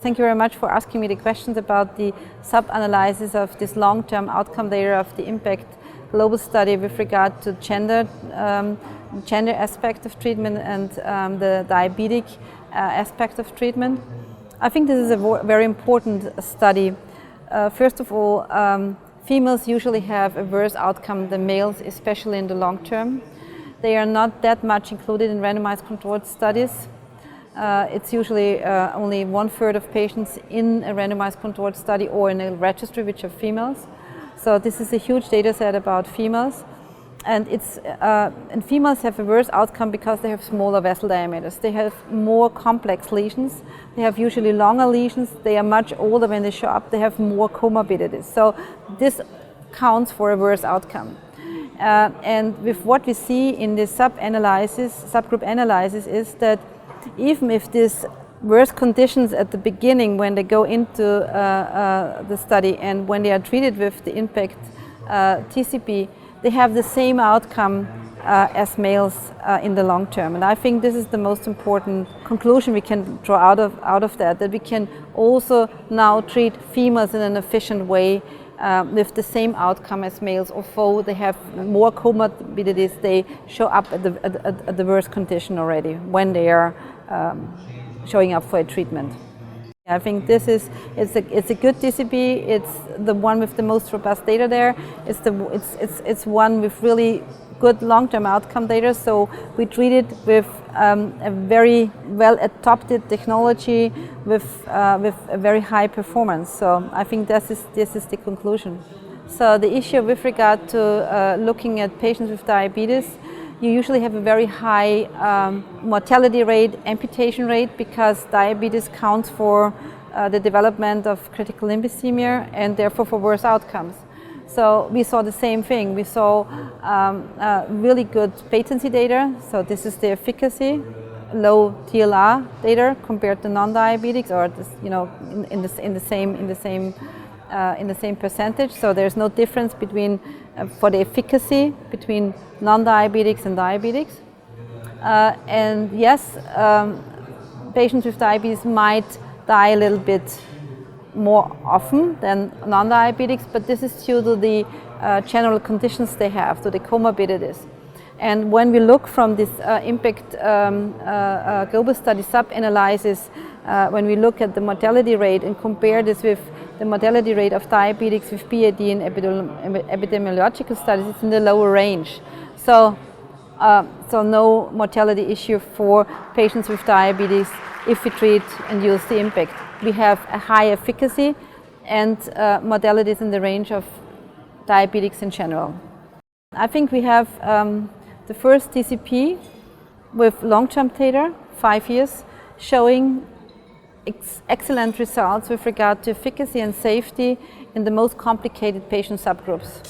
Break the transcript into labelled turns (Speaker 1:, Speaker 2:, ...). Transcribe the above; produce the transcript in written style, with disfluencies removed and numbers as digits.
Speaker 1: Thank you very much for asking me the questions about the sub-analysis of this long-term outcome data of the IN.PACT Global Study with regard to gender aspect of treatment and the diabetic aspect of treatment. I think this is a very important study. First of all, females usually have a worse outcome than males, especially in the long term. They are not that much included in randomized controlled studies. It's usually only 1/3 of patients in a randomized controlled study or in a registry which are females. So this is a huge data set about females. And females have a worse outcome because they have smaller vessel diameters. They have more complex lesions. They have usually longer lesions. They are much older when they show up. They have more comorbidities. So this counts for a worse outcome. And with what we see in this subgroup analysis is that even if these worse conditions at the beginning when they go into the study and when they are treated with the IN.PACT TCP, they have the same outcome as males in the long term. And I think this is the most important conclusion we can draw out of that we can also now treat females in an efficient way with the same outcome as males, although they have more comorbidities. They show up at the worst condition already when they are showing up for a treatment. I think it's a good TCP. It's the one with the most robust data there. It's one with really good long-term outcome data. So we treat it with a very well adopted technology with a very high performance. So I think this is the conclusion. So the issue with regard to looking at patients with diabetes, you usually have a very high mortality rate, amputation rate, because diabetes counts for the development of critical limb ischemia and therefore for worse outcomes. So we saw the same thing. We saw really good patency data. So this is the efficacy, low TLR data compared to non-diabetics, or this, in the same percentage. So there's no difference between for the efficacy between non-diabetics and diabetics. And yes, patients with diabetes might die a little bit more often than non-diabetics, but this is due to the general conditions they have, to the comorbidities. And when we look from this IN.PACT Global Study sub-analysis, when we look at the mortality rate and compare this with the mortality rate of diabetics with PAD in epidemiological studies, it's in the lower range. So no mortality issue for patients with diabetes if we treat and use the IN.PACT. We have a high efficacy and mortalities in the range of diabetics in general. I think we have the first TCP with long-term data, 5 years, showing excellent results with regard to efficacy and safety in the most complicated patient subgroups.